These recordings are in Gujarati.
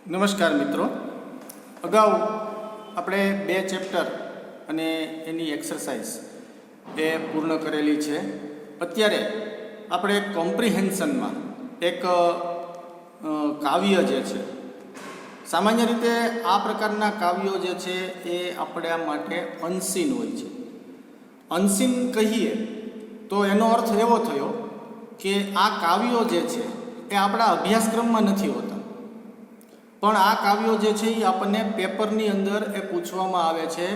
નમસ્કાર મિત્રો, અગાઉ આપણે 2 ચેપ્ટર અને એની એક્સરસાઇઝ એ પૂર્ણ કરેલી છે. અત્યારે આપણે કોમ્પ્રિહેન્શનમાં એક કાવ્ય જે છે, સામાન્ય રીતે આ પ્રકારના કાવ્યો જે છે એ આપણા માટે અનસીન હોય છે. અનસીન કહીએ તો એનો અર્થ એવો થયો કે આ કાવ્યો જે છે એ આપણા અભ્યાસક્રમમાં નથી હોતા, પણ આ કાવ્યો જે છે એ આપણને પેપરની અંદર એ પૂછવામાં આવે છે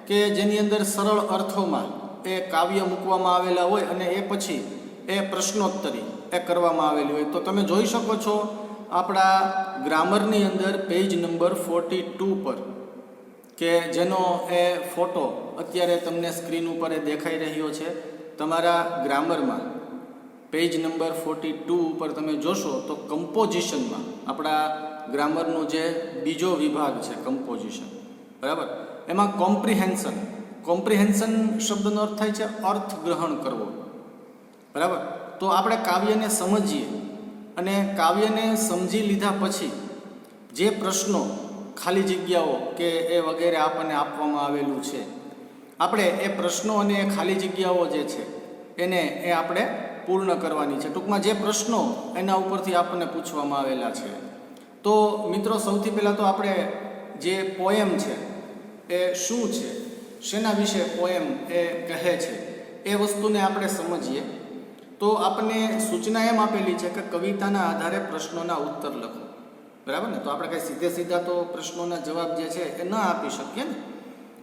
કે જેની અંદર સરળ અર્થોમાં એ કાવ્ય મૂકવામાં આવેલા હોય અને એ પછી એ પ્રશ્નોત્તરી એ કરવામાં આવેલી હોય. તો તમે જોઈ શકો છો આપણા ગ્રામરની અંદર પેજ નંબર 42 પર, કે જેનો એ ફોટો અત્યારે તમને સ્ક્રીન ઉપર એ દેખાઈ રહ્યો છે. તમારા ગ્રામરમાં પેજ નંબર 42 ઉપર તમે જોશો તો કમ્પોઝિશનમાં આપણા ગ્રામરનો જે બીજો વિભાગ છે કમ્પોઝિશન, બરાબર, એમાં કોમ્પ્રિહેન્શન શબ્દનો અર્થ થાય છે અર્થ ગ્રહણ કરવો, બરાબર. તો આપણે કાવ્યને સમજીએ અને કાવ્યને સમજી લીધા પછી જે પ્રશ્નો, ખાલી જગ્યાઓ કે એ વગેરે આપણને આપવામાં આવેલું છે, આપણે એ પ્રશ્નો અને એ ખાલી જગ્યાઓ જે છે એને એ આપણે પૂર્ણ કરવાની છે. ટૂંકમાં જે પ્રશ્નો એના ઉપરથી આપણને પૂછવામાં આવેલા છે. તો મિત્રો, સૌથી પહેલાં તો આપણે જે પોએમ છે એ શું છે, શેના વિશે પોએમ એ કહે છે, એ વસ્તુને આપણે સમજીએ. તો આપણને સૂચના એમ આપેલી છે કે કવિતાના આધારે પ્રશ્નોના ઉત્તર લખો, બરાબર ને. તો આપણે કંઈ સીધા તો પ્રશ્નોના જવાબ જે છે એ ન આપી શકીએ ને,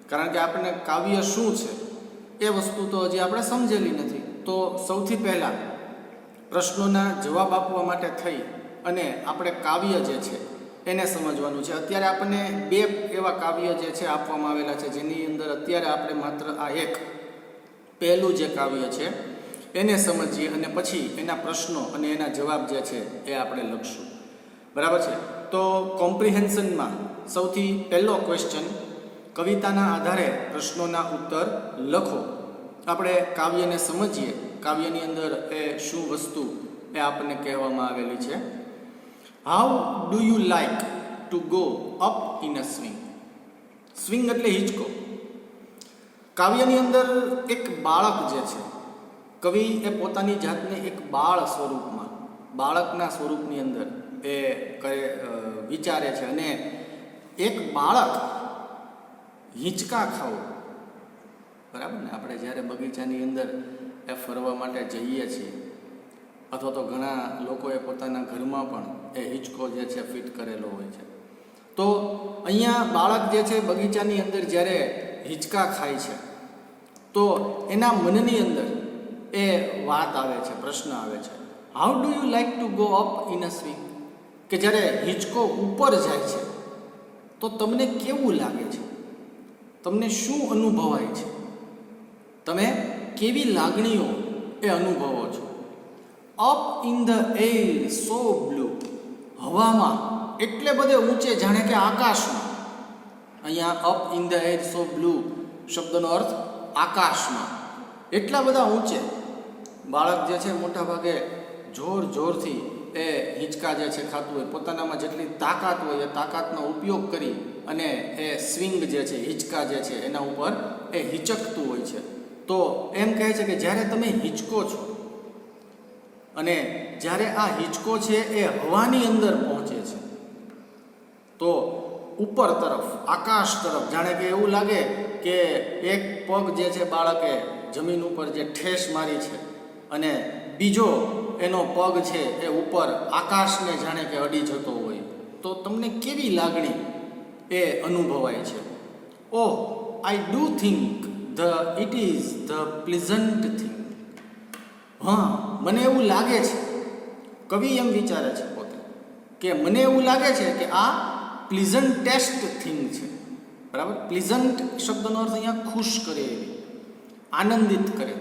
કારણ કે આપણને કાવ્ય શું છે એ વસ્તુ તો હજી આપણે સમજેલી નથી. તો સૌથી પહેલાં પ્રશ્નોના જવાબ આપવા માટે થઈ અને આપણે કાવ્ય જે છે એને સમજવાનું છે. અત્યારે આપણને 2 એવા કાવ્ય જે છે આપવામાં આવેલા છે, જેની અંદર અત્યારે આપણે માત્ર આ એક પહેલું જે કાવ્ય છે એને સમજીએ અને પછી એના પ્રશ્નો અને એના જવાબ જે છે એ આપણે લખશું, બરાબર છે. તો કોમ્પ્રિહેન્શનમાં સૌથી પહેલો ક્વેશ્ચન, કવિતાના આધારે પ્રશ્નોના ઉત્તર લખો. આપણે કાવ્યને સમજીએ, કાવ્યની અંદર એ શું વસ્તુ એ આપણને કહેવામાં આવેલી છે. How do you like to go up in a swing? Swing એટલે હિંચકો. કાવ્યની અંદર એક બાળક જે છે, કવિ એ પોતાની જાતને એક બાળ સ્વરૂપમાં, બાળકના સ્વરૂપની અંદર એ વિચારે છે. અને એક બાળક હિંચકા ખાવું, બરાબર ને. આપણે જ્યારે બગીચાની અંદર એ ફરવા માટે જઈએ છીએ, અથવા તો ઘણા લોકોએ પોતાના ઘરમાં પણ એ હિંચકો જે છે ફિટ કરેલો હોય છે. તો અહીંયા બાળક જે છે બગીચાની અંદર જ્યારે હિંચકા ખાય છે, તો એના મનની અંદર એ વાત આવે છે, પ્રશ્ન આવે છે, how do you like to go up in a swing? કે જ્યારે હિંચકો ઉપર જાય છે તો તમને કેવું લાગે છે? તમને શું અનુભવાય છે? તમે કેવી લાગણીઓ એ અનુભવો છો? Up in the air so blue, હવામાં એટલે બધે ઊંચે, જાણે કે આકાશમાં. અહીંયા up in the air so blue શબ્દનો અર્થ આકાશમાં, એટલા બધા ઊંચે. બાળક જે છે મોટા ભાગે જોરથી એ હિંચકા જે છે ખાતું હોય, પોતાનામાં જેટલી તાકાત હોય એ તાકાતનો ઉપયોગ કરી અને એ સ્વિંગ જે છે, હિંચકા જે છે એના ઉપર એ હિંચકતું હોય છે. તો એમ કહે છે કે જ્યારે તમે હિંચકો છો અને જ્યારે આ હિંચકો છે એ હવાની અંદર પહોંચે છે, તો ઉપર તરફ, આકાશ તરફ, જાણે કે એવું લાગે કે એક પગ જે છે બાળકે જમીન ઉપર જે ઠેસ મારી છે અને બીજો એનો પગ છે એ ઉપર આકાશને જાણે કે અડી જતો હોય. તો તમને કેવી લાગણી એ અનુભવાય છે? Oh, I do think it is the pleasant thing. હા, મને એવું લાગે છે, કવિ એમ વિચારે છે પોતે, કે મને એવું લાગે છે કે આ પ્લીઝન્ટેસ્ટ થિંગ છે, બરાબર. પ્લીઝન્ટ શબ્દનો અર્થ અહીંયા ખુશ કરે એવી, આનંદિત કરે.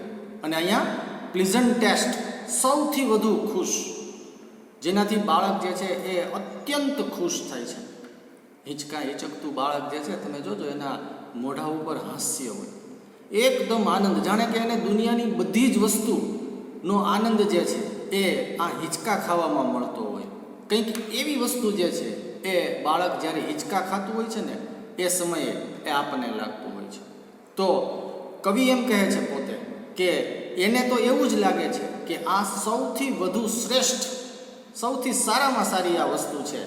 અને અહીંયા પ્લીઝન્ટેસ્ટ, સૌથી વધુ ખુશ, જેનાથી બાળક જે છે એ અત્યંત ખુશ થાય છે. હિંચકતું બાળક જે છે, તમે જોજો એના મોઢા ઉપર હાસ્ય હોય, એકદમ આનંદ, જાણે કે એને દુનિયાની બધી જ વસ્તુનો આનંદ જે છે એ આ હિંચકા ખાવામાં મળતો હોય. કંઈક એવી વસ્તુ જે છે એ બાળક જ્યારે હિંચકા ખાતું હોય છે ને એ સમયે એ આપણને લાગતું હોય છે. તો કવિ એમ કહે છે પોતે કે એને તો એવું જ લાગે છે કે આ સૌથી વધુ શ્રેષ્ઠ, સૌથી સારામાં સારી આ વસ્તુ છે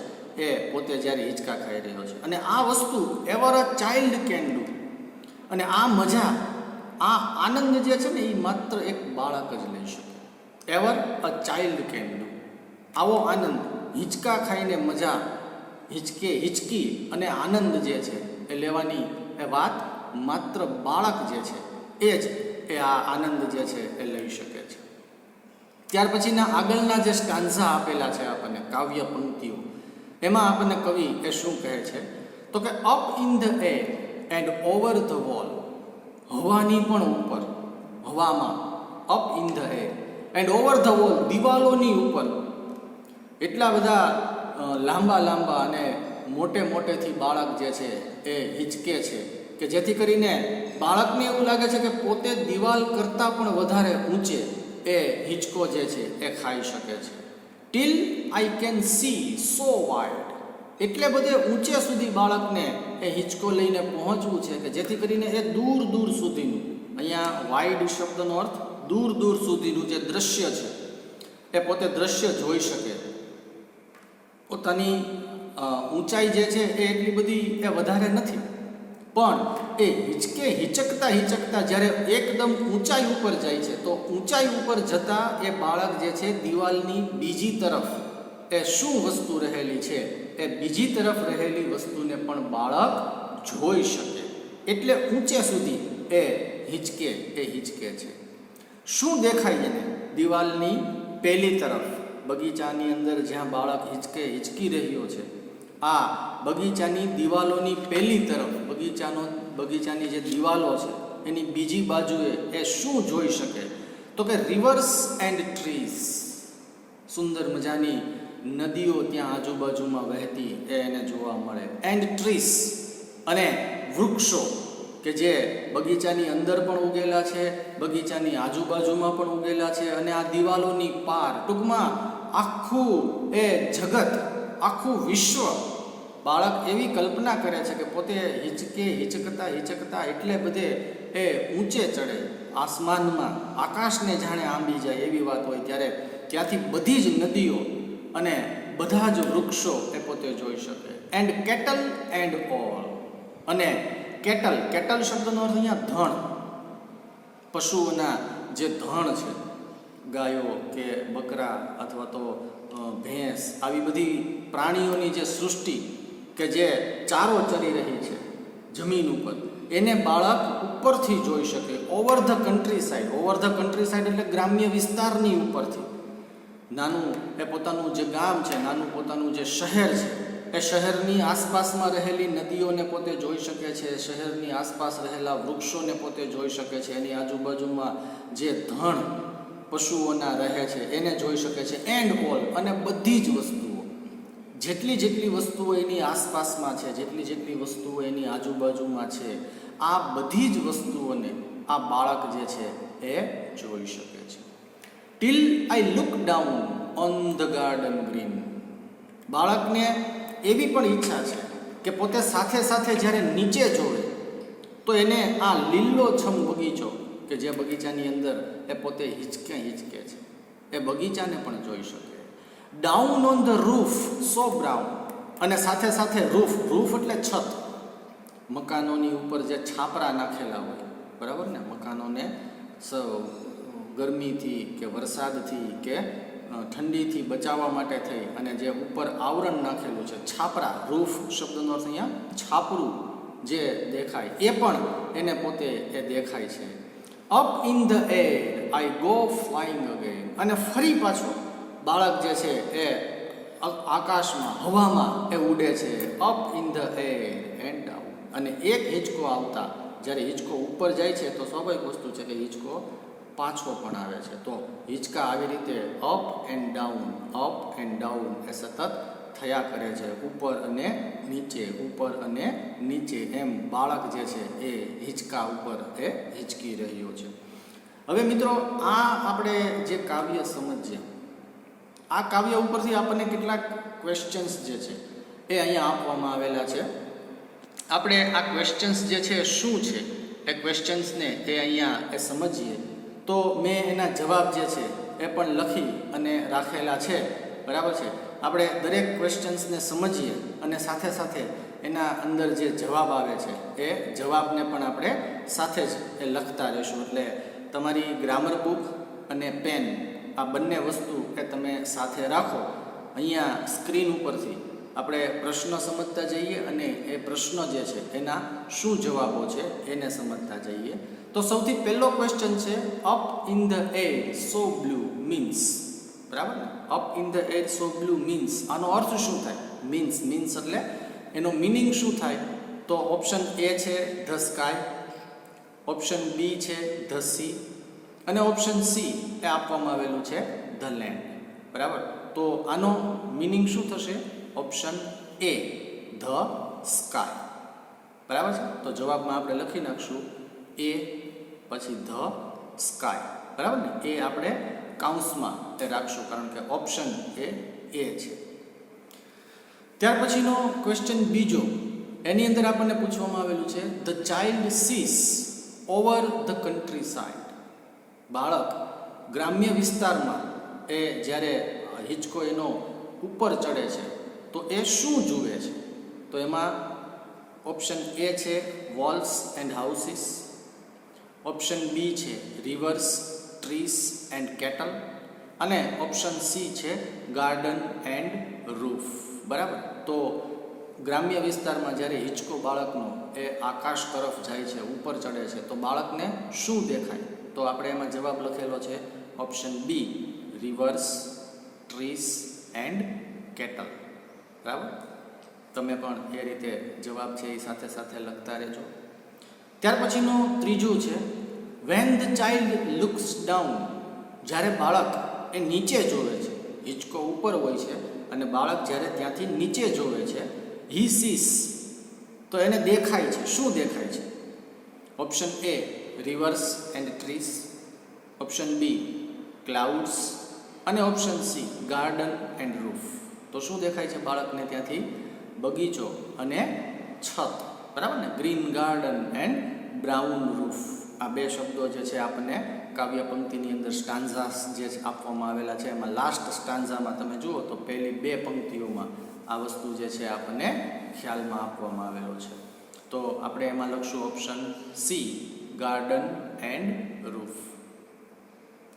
એ પોતે જ્યારે હિંચકા ખાઈ રહ્યો છે. અને આ વસ્તુ ever a child can do. અને આ મજા, આ આનંદ જે છે ને એ માત્ર એક બાળક જ લઈ શકે. Ever a child can do. આવો આનંદ, હિંચકા ખાઈને મજા, હિંચકી અને આનંદ જે છે એ લેવાની એ વાત માત્ર બાળક જે છે એ જ એ આ આનંદ જે છે એ લઈ શકે છે. ત્યાર પછીના આગળના જે સ્ટાન્ઝા આપેલા છે આપણને, કાવ્ય પંક્તિઓ, એમાં આપણને કવિ એ શું કહે છે તો કે up in the air and over the wall. હવાની પણ ઉપર, હવામાં, up in the air and over the wall, દિવાલોની ઉપર એટલા બધા લાંબા અને મોટેથી બાળક જે છે એ હિંચકે છે કે જેથી કરીને બાળકને એવું લાગે છે કે પોતે દિવાલ કરતાં પણ વધારે ઊંચે એ હિંચકો જે છે એ ખાઈ શકે છે. Till I can see so wide. એટલે બધે ઊંચે સુધી બાળકને એ હિંચકો લઈને પહોંચવું છે કે જેથી કરીને એ દૂર સુધીનું, અહીંયા વાઇડ શબ્દનો અર્થ દૂર સુધીનું જે દ્રશ્ય છે એ પોતે દ્રશ્ય જોઈ શકે. પોતાની ઊંચાઈ જે છે એ એટલી બધી એ વધારે નથી, પણ એ હિંચકતા જ્યારે એકદમ ઊંચાઈ ઉપર જાય છે તો ઊંચાઈ ઉપર જતાં એ બાળક જે છે દિવાલની બીજી તરફ એ શું વસ્તુ રહેલી છે એ બીજી તરફ રહેલી વસ્તુને પણ બાળક જોઈ શકે. એટલે ઊંચે સુધી એ હિંચકે છે. શું દેખાય એને? દિવાલની પેલી તરફ, બગીચાની અંદર જ્યાં બાળક હિંચકી રહ્યો છે, આ બગીચાની દિવાલોની પહેલી તરફ, બગીચાની જે દિવાલો છે એની બીજી બાજુએ એ શું જોઈ શકે તો કે રિવર્સ એન્ડ ટ્રીઝ. સુંદર મજાની નદીઓ ત્યાં આજુબાજુમાં વહેતી એને જોવા મળે. એન્ડ ટ્રીઝ, અને વૃક્ષો કે જે બગીચાની અંદર પણ ઉગેલા છે, બગીચાની આજુબાજુમાં પણ ઉગેલા છે, અને આ દિવાલોની પાર, ટૂંકમાં આખું એ જગત, આખું વિશ્વ. બાળક એવી કલ્પના કરે છે કે પોતે હિંચકતા એટલે બધે એ ઊંચે ચડે, આસમાનમાં, આકાશને જાણે આંબી જાય એવી વાત હોય ત્યારે ત્યાંથી બધી જ નદીઓ અને બધા જ વૃક્ષો એ પોતે જોઈ શકે. And cattle and all. અને કેટલ શબ્દનો અર્થ અહીંયા ધણ, પશુઓના જે ધણ છે, ગાયો કે બકરા અથવા તો ભેંસ, આવી બધી પ્રાણીઓની જે સૃષ્ટિ કે જે ચારો ચરી રહી છે જમીન ઉપર, એને બાળક ઉપરથી જોઈ શકે. ઓવર ધ કન્ટ્રી સાઈડ એટલે ગ્રામ્ય વિસ્તારની ઉપરથી. નાનું એ પોતાનું જે ગામ છે, નાનું પોતાનું જે શહેર છે, એ શહેરની આસપાસમાં રહેલી નદીઓને પોતે જોઈ શકે છે, શહેરની આસપાસ રહેલા વૃક્ષોને પોતે જોઈ શકે છે, એની આજુબાજુમાં જે ધણ પશુઓના રહે છે એને જોઈ શકે છે. એન્ડ ઓલ, અને બધી જ વસ્તુઓ, જેટલી વસ્તુઓ એની આસપાસમાં છે, જેટલી વસ્તુઓ એની આજુબાજુમાં છે, આ બધી જ વસ્તુઓને આ બાળક જે છે એ જોઈ શકે છે. Till I look down on the garden green. બાળકને એવી પણ ઈચ્છા છે કે પોતે સાથે જ્યારે નીચે જોવે તો એને આ લીલોછમ બગીચો કે જે બગીચાની અંદર એ પોતે હિંચકે છે એ બગીચાને પણ જોઈ શકે. Down on the roof so brown. અને સાથે રૂફ એટલે છત, મકાનોની ઉપર જે છાપરા નાખેલા હોય, બરાબર ને, મકાનોને ગરમીથી કે વરસાદથી કે ઠંડીથી બચાવવા માટે થઈ અને જે ઉપર આવરણ નાખેલું છે, છાપરા, રૂફ શબ્દનો અર્થ અહીંયા છાપરું જે દેખાય એ પણ એને પોતે એ દેખાય છે. Up in the air I go flying again. અને ફરી પાછો બાળક જે છે એ આકાશમાં, હવામાં એ ઉડે છે. Up in the air and down. અને એક હિંચકો આવતા, જ્યારે હિંચકો ઉપર જાય છે તો સ્વાભાવિક વસ્તુ છે કે હિંચકો પાછો પણ આવે છે. તો હિંચકા આવી રીતે અપ એન્ડ ડાઉન એ સતત થયા કરે છે, ઉપર અને નીચે એમ બાળક જે છે એ હિંચકા ઉપર એ હિંચકી રહ્યો છે. હવે મિત્રો, આ આપણે જે કાવ્ય સમજીએ આ કાવ્ય ઉપરથી આપણને કેટલાક ક્વેશ્ચન્સ જે છે એ અહીંયા આપવામાં આવેલા છે. આપણે આ ક્વેશ્ચન્સ જે છે શું છે એ ક્વેશ્ચન્સને એ અહીંયા એ સમજીએ તો મેં એના જવાબ જે છે એ પણ લખી અને રાખેલા છે. બરાબર છે. આપણે દરેક ક્વેશ્ચન્સને સમજીએ અને સાથે સાથે એના અંદર જે જવાબ આવે છે એ જવાબને પણ આપણે સાથે જ એ લખતા રહીશું. એટલે તમારી ગ્રામર બુક અને પેન આ બંને વસ્તુ એ તમે સાથે રાખો. અહીંયા સ્ક્રીન ઉપરથી આપણે પ્રશ્ન સમજતા જઈએ અને એ પ્રશ્ન જે છે એના શું જવાબો છે એને સમજતા જઈએ. તો સૌથી પહેલો ક્વેશ્ચન છે up in the air so blue means. બરાબર ને? Up in the air so blue means આનો અર્થ શું થાય? મીન્સ એટલે એનો મિનિંગ શું થાય? તો ઓપ્શન એ છે ધ સ્કાય, ઓપ્શન બી છે ધ સી અને ઓપ્શન સી એ આપવામાં આવેલું છે ધ લેન્ડ. બરાબર. તો આનો મિનિંગ શું થશે? Option A the sky. બરાબર છે. તો જવાબમાં આપણે લખી નાખશું એ પછી ધ સ્કાય. બરાબર ને? એ આપણે કાઉન્સમાં તે રાખશું કારણ કે ઓપ્શન એ છે. ત્યાર પછીનો ક્વેશ્ચન બીજો, એની અંદર આપણને પૂછવામાં આવેલું છે the child seas over the country side. બાળક ગ્રામ્ય વિસ્તારમાં એ જ્યારે હિંચકો એનો ઉપર ચડે છે તો એ શું જુએ છે? તો એમાં ઓપ્શન એ છે walls and houses, option B છે રિવર્સ, ટ્રીસ એન્ડ કેટલ અને ઓપ્શન સી છે ગાર્ડન એન્ડ રૂફ. બરાબર. તો ગ્રામ્ય વિસ્તારમાં જ્યારે હિંચકો બાળકનો એ આકાશ તરફ જાય છે, ઉપર ચડે છે તો બાળકને શું દેખાય? તો આપણે એમાં જવાબ લખેલો છે option B rivers, trees and cattle. બરાબર. તમે પણ એ રીતે જવાબ છે એ સાથે સાથે લખતા રહેજો. ત્યાર પછીનો ત્રીજું છે when the child looks down. જ્યારે બાળક એ નીચે જોવે છે, હિંચકો ઉપર હોય છે અને બાળક જ્યારે ત્યાંથી નીચે જોવે છે, હી સીસ તો એને દેખાય છે. શું દેખાય છે? Option A rivers and trees, option B clouds અને option C garden and roof. તો શું દેખાય છે બાળકને ત્યાંથી? બગીચો અને છત. બરાબર ને? Green garden and brown roof. આ બે શબ્દો જે છે આપણને કાવ્ય પંક્તિની અંદર સ્ટાન્ઝાસ જે આપવામાં આવેલા છે એમાં લાસ્ટ સ્ટાન્ઝામાં તમે જુઓ તો પહેલી બે પંક્તિઓમાં આ વસ્તુ જે છે આપણને ખ્યાલમાં આપવામાં આવેલો છે. તો આપણે એમાં લખશું option C garden and roof.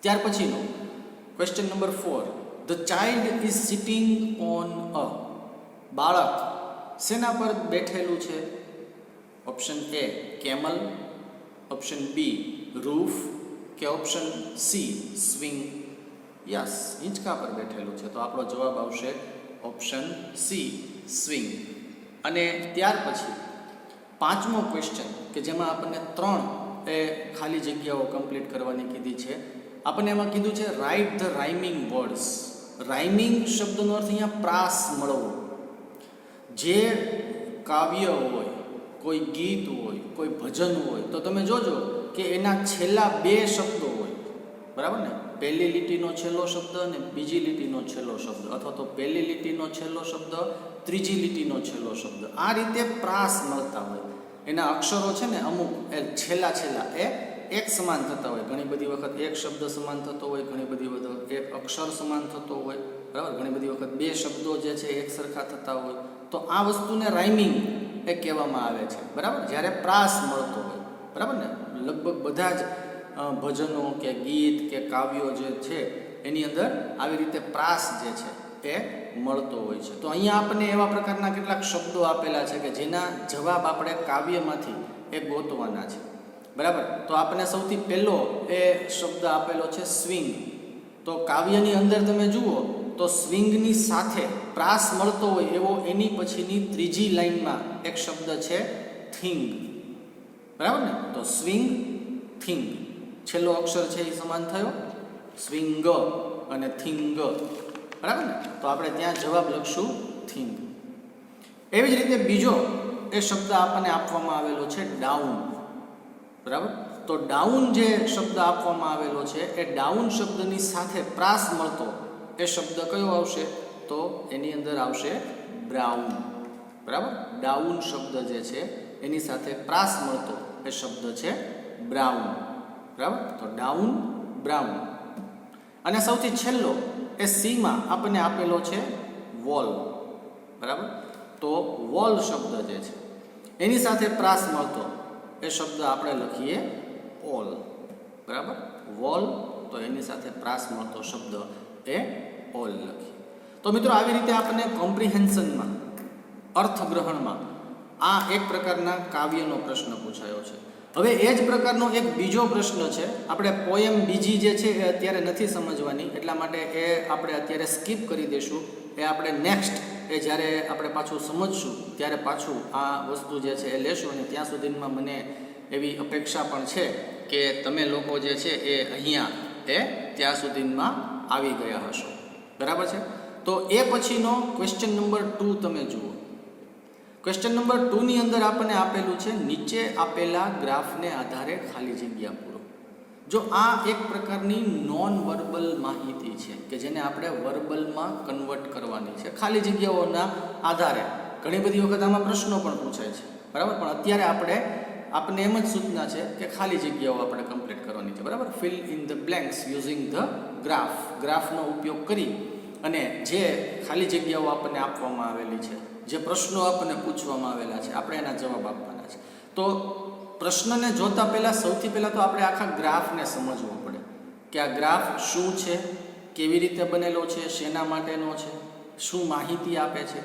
ત્યાર પછીનો question number 4 the child is sitting on a. બાળક શેના પર બેઠેલું છે? Option A camel, option B roof કે ઓપ્શન સી સ્વિંગ. યસ, હિંચકા પર બેઠેલું છે. તો આપણો જવાબ આવશે ઓપ્શન સી સ્વિંગ. અને ત્યાર પછી પાંચમો ક્વેશ્ચન કે જેમાં આપણને 3 એ ખાલી જગ્યાઓ કમ્પ્લીટ કરવાની કીધી છે. આપણને એમાં કીધું છે write the rhyming words. Rhyming શબ્દનો અર્થ અહીંયા પ્રાસ મળવો. જે કાવ્ય હોય, કોઈ ગીત હોય, કોઈ ભજન હોય તો તમે જોજો કે એના છેલ્લા 2 શબ્દો હોય. બરાબર ને? પહેલી લીટીનો છેલ્લો શબ્દ અને બીજી લીટીનો છેલ્લો શબ્દ, અથવા તો પહેલી લીટીનો છેલ્લો શબ્દ, ત્રીજી લીટીનો છેલ્લો શબ્દ. આ રીતે પ્રાસ મળતા હોય. એના અક્ષરો છે ને અમુક એ છેલ્લા એ એક સમાન થતા હોય. ઘણી બધી વખત એક શબ્દ સમાન થતો હોય, ઘણી બધી વખત એક અક્ષર સમાન થતો હોય. બરાબર. ઘણી બધી વખત 2 શબ્દો જે છે એક સરખા થતા હોય. તો આ વસ્તુને રાઇમિંગ એ કહેવામાં આવે છે. બરાબર. જ્યારે પ્રાસ મળતો હોય. બરાબર ને? લગભગ બધા જ ભજનો કે ગીત કે કાવ્યો જે છે એની અંદર આવી રીતે પ્રાસ જે છે એ મળતો હોય છે. તો અહીંયા આપણને એવા પ્રકારના કેટલાક શબ્દો આપેલા છે કે જેના જવાબ આપણે કાવ્યમાંથી એ ગોતવાના છે. બરાબર. તો આપણને સૌથી પહેલો એ શબ્દ આપેલો છે સ્વિંગ. તો કાવ્યની અંદર તમે જુઓ તો સ્વિંગની સાથે પ્રાસ મળતો હોય એવો એની પછીની ત્રીજી લાઈનમાં એક શબ્દ છે થિંગ. બરાબર ને? તો સ્વિંગ, થિંગ. છેલ્લો અક્ષર છે એ સમાન થયો, સ્વિંગ અને થિંગ. બરાબર ને? તો આપણે ત્યાં જવાબ લખશું થિંગ. એવી જ રીતે બીજો એ શબ્દ આપણને આપવામાં આવેલો છે ડાઉન. બરાબર. તો ડાઉન જે શબ્દ આપવામાં આવેલો છે એ ડાઉન શબ્દની સાથે પ્રાસ મળતો એ શબ્દ કયો આવશે? તો એની અંદર આવશે બ્રાઉન. બરાબર, ડાઉન શબ્દ જે છે એની સાથે પ્રાસ મળતો એ શબ્દ છે બ્રાઉન. બરાબર, તો ડાઉન, બ્રાઉન. અને સૌથી છેલ્લો એ સીમાં આપણને આપેલો છે વોલ. બરાબર, તો વોલ શબ્દ જે છે એની સાથે પ્રાસ મળતો એ શબ્દ આપણે લખીએ ઓલ. બરાબર, વોલ, તો એની સાથે પ્રાસ મળતો શબ્દ એ ઓલ લખીએ. તો મિત્રો આવી રીતે આપણને કોમ્પ્રિહેન્શનમાં, અર્થગ્રહણમાં આ એક પ્રકારના કાવ્યનો પ્રશ્ન પૂછાયો છે. હવે એ જ પ્રકારનો એક બીજો પ્રશ્ન છે. આપણે પોએમ બીજી જે છે એ અત્યારે નથી સમજવાની, એટલા માટે એ આપણે અત્યારે સ્કીપ કરી દઈશું. એ આપણે નેક્સ્ટ એ જ્યારે આપણે પાછું સમજશું ત્યારે પાછું આ વસ્તુ જે છે એ લેશું. અને ત્યાં સુધીમાં મને એવી અપેક્ષા પણ છે કે તમે લોકો જે છે એ અહીંયા એ ત્યાં સુધીમાં આવી ગયા હશો. બરાબર છે. તો એ પછીનો ક્વેશ્ચન નંબર 2 તમે જુઓ. ક્વેશ્ચન નંબર 2 ની અંદર આપણને આપેલું છે નીચે આપેલા ગ્રાફને આધારે ખાલી જગ્યા પૂરો. જો આ એક પ્રકારની નોન વર્બલ માહિતી છે કે જેને આપણે વર્બલમાં કન્વર્ટ કરવાની છે ખાલી જગ્યાઓના આધારે. ઘણી બધી વખત આમાં પ્રશ્નો પણ પૂછાય છે. બરાબર, પણ અત્યારે આપણને એમ જ સૂચના છે કે ખાલી જગ્યાઓ આપણે કમ્પ્લીટ કરવાની છે. બરાબર, fill in the blanks using the graph. ગ્રાફનો ઉપયોગ કરી અને જે ખાલી જગ્યાઓ આપણને આપવામાં આવેલી છે, જે પ્રશ્નો આપણને પૂછવામાં આવેલા છે, આપણે એના જવાબ આપવાના છે. તો પ્રશ્નને જોતા પહેલાં સૌથી પહેલાં તો આપણે આખા ગ્રાફને સમજવો પડે કે આ ગ્રાફ શું છે, કેવી રીતે બનેલો છે, શેના માટેનો છે, શું માહિતી આપે છે.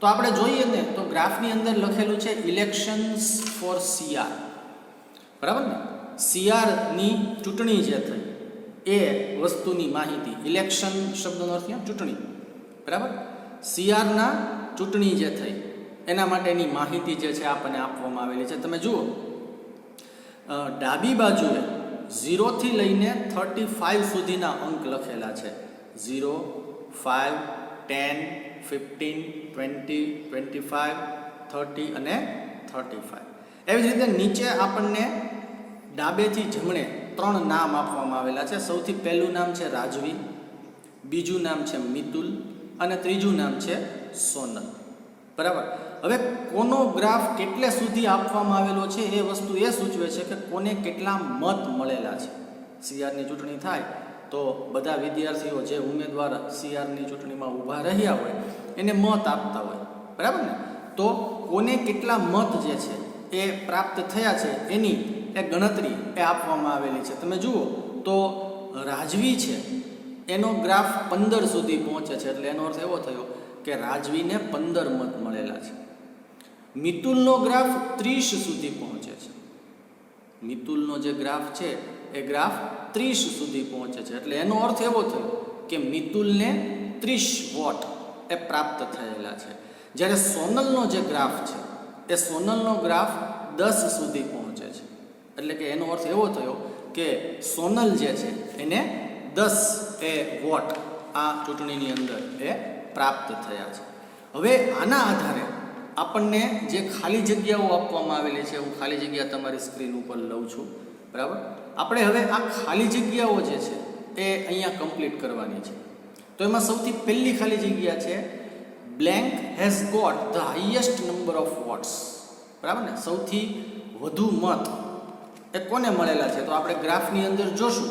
તો આપણે જોઈએ ને તો ગ્રાફની અંદર લખેલું છે ઇલેક્શન્સ ફોર સીઆર. બરાબર ને, સીઆરની ચૂંટણી જે થઈ એ વસ્તુની માહિતી. ઇલેક્શન શબ્દનો અર્થ ત્યાં ચૂંટણી. બરાબર, સીઆરના ચૂંટણી જે થઈ એના માટેની માહિતી જે છે આપણને આપવામાં આવેલી છે. તમે જુઓ, ડાબી બાજુએ 0 થી લઈને 35 સુધીના અંક લખેલા છે. 0, 5, 10, 15, 20, 25, 30 અને 35. એવી જ રીતે નીચે આપણને ડાબેથી જમણે 3 નામ આપવામાં આવેલા છે. સૌથી પહેલું નામ છે રાજવી, બીજું નામ છે મિતુલ અને ત્રીજું નામ છે સોનલ. બરાબર, હવે કોનો ગ્રાફ કેટલે સુધી આપવામાં આવેલો છે એ વસ્તુ એ સૂચવે છે કે કોને કેટલા મત મળેલા છે. સીઆરની ચૂંટણી થાય તો બધા વિદ્યાર્થીઓ જે ઉમેદવાર સીઆરની ચૂંટણીમાં ઊભા રહ્યા હોય એને મત આપતા હોય. બરાબર ને, તો કોને કેટલા મત જે છે એ પ્રાપ્ત થયા છે એની એ ગણતરી એ આપવામાં આવેલી છે. તમે જુઓ તો રાજવી છે એનો ગ્રાફ 15 સુધી પહોંચે છે, એટલે એનો અર્થ એવો થયો કે રાજવીને 15 મત મળેલા છે. મિતુલનો ગ્રાફ 30 સુધી પહોંચે છે. મિતુલનો જે ગ્રાફ છે એ ગ્રાફ 30 સુધી પહોંચે છે, એટલે એનો અર્થ એવો થયો કે મિતુલને 30 વોટ એ પ્રાપ્ત થયેલા છે. જ્યારે સોનલનો જે ગ્રાફ છે એ સોનલનો ગ્રાફ 10 સુધી પહોંચે છે, એટલે કે એનો અર્થ એવો થયો કે સોનલ જે છે એને 10 એ વોટ આ ચૂંટણીની અંદર એ પ્રાપ્ત થયા છે. હવે આના આધારે આપણને જે ખાલી જગ્યાઓ આપવામાં આવેલી છે, હું ખાલી જગ્યા તમારી સ્ક્રીન ઉપર લઉં છું. બરાબર, આપણે હવે આ ખાલી જગ્યાઓ જે છે એ અહીંયા કમ્પ્લીટ કરવાની છે. તો એમાં સૌથી પહેલી ખાલી જગ્યા છે blank has got the highest number of votes. બરાબર ને, સૌથી વધુ મત એ કોને મળેલા છે? તો આપણે ગ્રાફની અંદર જોશું.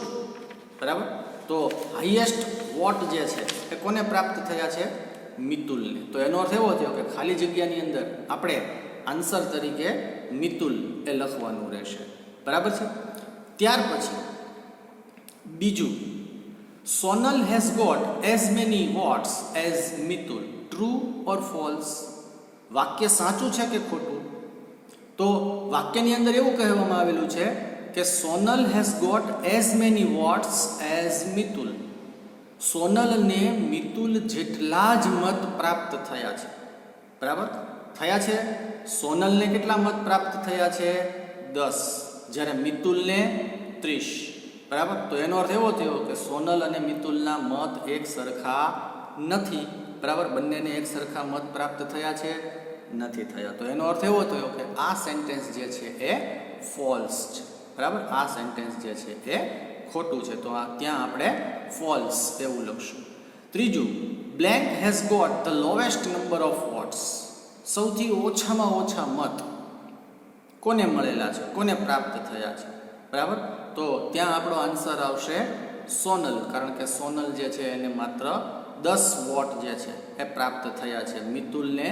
બરાબર, તો હાઈએસ્ટ વોટ જે છે એ કોને પ્રાપ્ત થયા છે? મિતુલને. તો એનો અર્થ એવો થયો કે ખાલી જગ્યાની અંદર આપણે આન્સર તરીકે મિતુલ એ લખવાનું રહેશે. બરાબર છે. ત્યાર પછી બીજું, Sonal has got as many votes as Mitul, true or false? વાક્ય સાચું છે કે ખોટું? તો વાક્યની અંદર એવું કહેવામાં આવેલું છે કે Sonal has got as many votes as Mitul. સોનલને મિતુલ જેટલા જ મત પ્રાપ્ત થયા છે. બરાબર, થયા છે. સોનલને કેટલા મત પ્રાપ્ત થયા છે? 10, જ્યારે મિતુલને 30. બરાબર, તો એનો અર્થ એવો થયો કે સોનલ અને મિતુલના મત એક સરખા નથી. બરાબર, બંનેને એક સરખા મત પ્રાપ્ત થયા છે? નથી થયા. તો એનો અર્થ એવો થયો કે આ સેન્ટેન્સ જે છે એ ફોલ્સ છે. બરાબર, આ સેન્ટેન્સ જે છે એ ખોટું છે. તો ત્યાં આપણે ફોલ્સ એવું લખશું. ત્રીજું, blank has got the lowest number of votes. સૌથી ઓછામાં ઓછા મત કોને મળેલા છે, કોને પ્રાપ્ત થયા છે, બરાબર. તો ત્યાં આપણો આન્સર આવશે સોનલ, કારણ કે સોનલ જે છે એને માત્ર 10 વોટ જે છે એ પ્રાપ્ત થયા છે. મિતુલને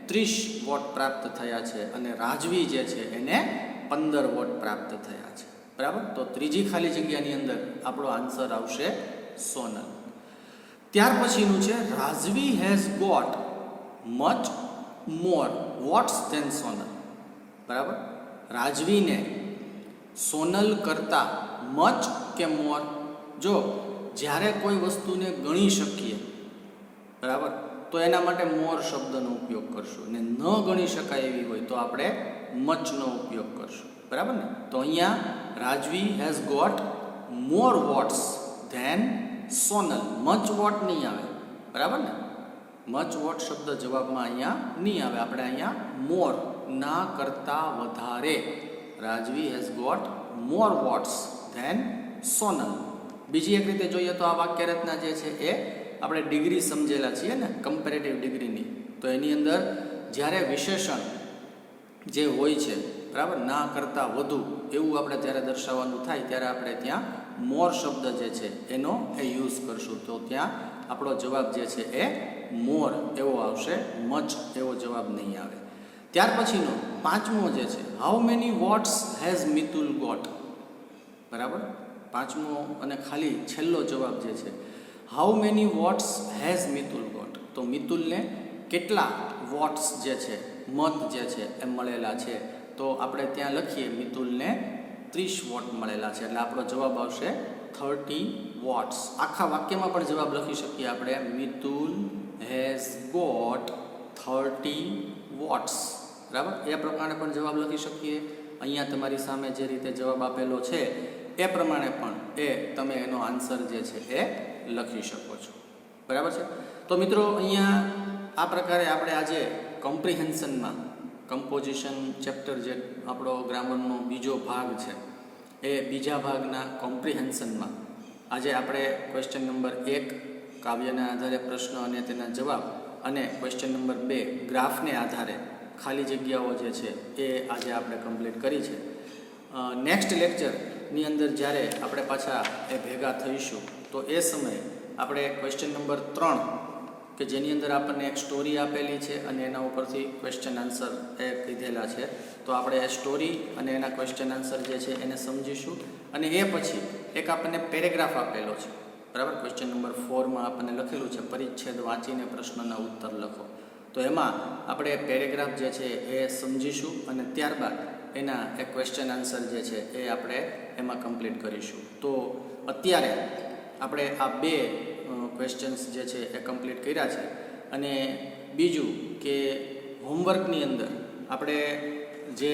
30 વોટ પ્રાપ્ત થયા છે અને રાજવી જે છે એને 15 વોટ પ્રાપ્ત થયા છે, બરાબર. તો ત્રીજી ખાલી જગ્યાની અંદર આપણો આન્સર આવશે સોનલ. ત્યાર પછીનું છે Rajvi has got much more votes than Sonal, બરાબર. રાજવીને સોનલ કરતાં મચ કે મોર, જો જ્યારે કોઈ વસ્તુને ગણી શકીએ, બરાબર, તો એના માટે મોર શબ્દનો ઉપયોગ કરશું, અને ન ગણી શકાય એવી હોય તો આપણે મચનો ઉપયોગ કરશું, બરાબર ને. તો અહીંયા Rajvi has got more votes than Sonal. Much vote નહીં આવે, બરાબર ને. મચ વોટ શબ્દ જવાબમાં અહીંયા નહીં આવે. આપણે અહીંયા મોર, ના કરતાં વધારે. Rajvi has got more votes than Sonal. બીજી એક રીતે જોઈએ તો આ વાક્ય રચના જે છે એ આપણે ડિગ્રી સમજેલા છીએ ને, કમ્પેરેટિવ ડિગ્રીની. તો એની અંદર જ્યારે વિશેષણ જે હોય છે, બરાબર, ના કરતાં વધુ એવું આપણે જ્યારે દર્શાવવાનું થાય ત્યારે આપણે ત્યાં મોર શબ્દ જે છે એનો એ યુઝ કરશું. તો ત્યાં આપણો જવાબ જે છે એ મોર એવો આવશે, મચ એવો જવાબ નહીં આવે. ત્યાર પછીનો પાંચમો જે છે, how many votes has Mitul got, બરાબર. પાંચમો અને ખાલી છેલ્લો જવાબ જે છે, how many votes has Mitul got. તો મિતુલને કેટલા વોટ્સ જે છે, મત જે છે એ મળેલા છે. તો આપણે ત્યાં લખીએ મિતુલને 30 વોટ મળેલા છે, એટલે આપણો જવાબ આવશે 30 વોટ્સ. આખા વાક્યમાં પણ જવાબ લખી શકીએ આપણે, મિતુલ હેઝ ગોટ 30 વોટ્સ, બરાબર. એ પ્રમાણે પણ જવાબ લખી શકીએ. અહીંયા તમારી સામે જે રીતે જવાબ આપેલો છે એ પ્રમાણે પણ તમે એનો આન્સર જે છે એ લખી શકો છો, બરાબર છે. તો મિત્રો અહીંયા આ પ્રકારે આપણે આજે કોમ્પ્રિહેન્શનમાં કમ્પોઝિશન ચેપ્ટર જે આપણો ગ્રામરનો બીજો ભાગ છે એ બીજા ભાગના કોમ્પ્રિહેન્શનમાં આજે આપણે ક્વેશ્ચન નંબર 1 કાવ્યના આધારે પ્રશ્ન અને તેના જવાબ, અને ક્વેશ્ચન નંબર 2 ગ્રાફને આધારે ખાલી જગ્યાઓ જે છે એ આજે આપણે કમ્પ્લીટ કરી છે. નેક્સ્ટ લેક્ચરની અંદર જ્યારે આપણે પાછા એ ભેગા થઈશું તો એ સમયે આપણે ક્વેશ્ચન નંબર 3 કે જેની અંદર આપણને એક સ્ટોરી આપેલી છે અને એના ઉપરથી ક્વેશ્ચન આન્સર એ કીધેલા છે, તો આપણે એ સ્ટોરી અને એના ક્વેશ્ચન આન્સર જે છે એને સમજીશું. અને એ પછી એક આપણને પેરેગ્રાફ આપેલો છે, બરાબર. ક્વેશ્ચન નંબર 4માં આપણને લખેલું છે પરિચ્છેદ વાંચીને પ્રશ્નના ઉત્તર લખો. તો એમાં આપણે પેરેગ્રાફ જે છે એ સમજીશું અને ત્યારબાદ એના એક ક્વેશ્ચન આન્સર જે છે એ આપણે એમાં કમ્પ્લીટ કરીશું. તો અત્યારે આપણે આ 2 ક્વેશ્ચન્સ જે છે એ કમ્પ્લીટ કર્યા છે. અને બીજું કે હોમવર્કની અંદર આપણે જે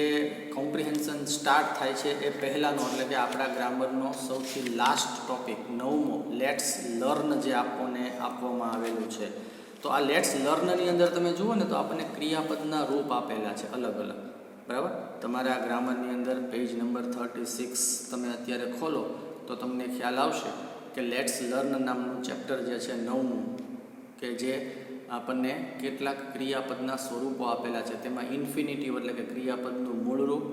કોમ્પ્રિહેન્શન સ્ટાર્ટ થાય છે એ પહેલાંનો, એટલે કે આપણા ગ્રામરનો સૌથી લાસ્ટ ટોપિક 9મો લેટ્સ લર્ન જે આપવામાં આવેલું છે. તો આ લેટ્સ લર્નની અંદર તમે જુઓ ને તો આપણને ક્રિયાપદના રૂપ આપેલા છે અલગ અલગ, બરાબર. તમારા ગ્રામરની અંદર પેજ નંબર 36 તમે અત્યારે ખોલો તો તમને ખ્યાલ આવશે કે લેટ્સ લર્ન નામનું ચેપ્ટર જે છે 9મું, કે જે આપણને કેટલાક ક્રિયાપદના સ્વરૂપો આપેલા છે. તેમાં ઇન્ફિનિટિવ એટલે કે ક્રિયાપદનું મૂળ રૂપ,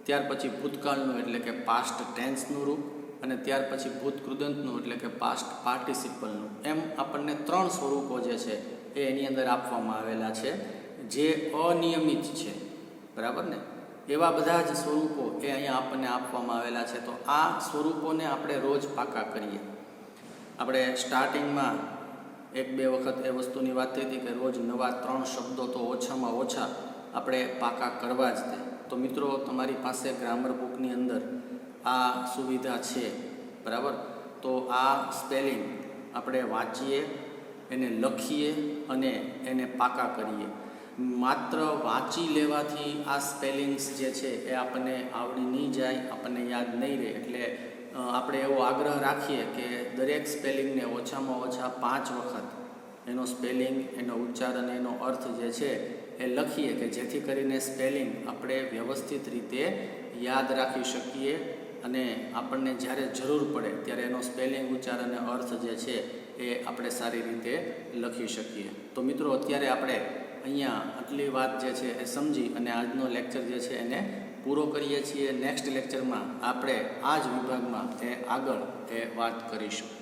ત્યાર પછી ભૂતકાળનું એટલે કે પાસ્ટ ટેન્સનું રૂપ, અને ત્યાર પછી ભૂતકૃદંતનું એટલે કે પાસ્ટ પાર્ટિસિપલનું. એમ આપણને 3 સ્વરૂપો જે છે એ એની અંદર આપવામાં આવેલા છે જે અનિયમિત છે, બરાબર ને. એવા બધા જ સ્વરૂપો એ અહીંયા આપણને આપવામાં આવેલા છે. તો આ સ્વરૂપોને આપણે રોજ પાકા કરીએ. આપણે સ્ટાર્ટિંગમાં 1-2 વખત એ વસ્તુની વાત થઈ હતી કે રોજ નવા 3 શબ્દો તો ઓછામાં ઓછા આપણે પાકા કરવા જ દે. તો મિત્રો તમારી પાસે ગ્રામર બુકની અંદર આ સુવિધા છે, બરાબર. તો આ સ્પેલિંગ આપણે વાંચીએ, એને લખીએ અને એને પાકા કરીએ. માત્ર વાંચી લેવાથી આ સ્પેલિંગ્સ જે છે એ આપણને આવડી નહીં જાય, આપણને યાદ નહીં રહે. એટલે આપણે એવો આગ્રહ રાખીએ કે દરેક સ્પેલિંગને ઓછામાં ઓછા 5 વખત એનો સ્પેલિંગ, એનો ઉચ્ચાર અને એનો અર્થ જે છે એ લખીએ, કે જેથી કરીને સ્પેલિંગ આપણે વ્યવસ્થિત રીતે યાદ રાખી શકીએ અને આપણને જ્યારે જરૂર પડે ત્યારે એનો સ્પેલિંગ, ઉચ્ચાર અને અર્થ જે છે એ આપણે સારી રીતે લખી શકીએ. તો મિત્રો અત્યારે આપણે અહીંયા આટલી વાત જે છે એ સમજી અને આજનો લેક્ચર જે છે એને પૂરો કરીએ છીએ. નેક્સ્ટ લેક્ચરમાં આપણે આ જ વિભાગમાં આગળ વાત કરીશું.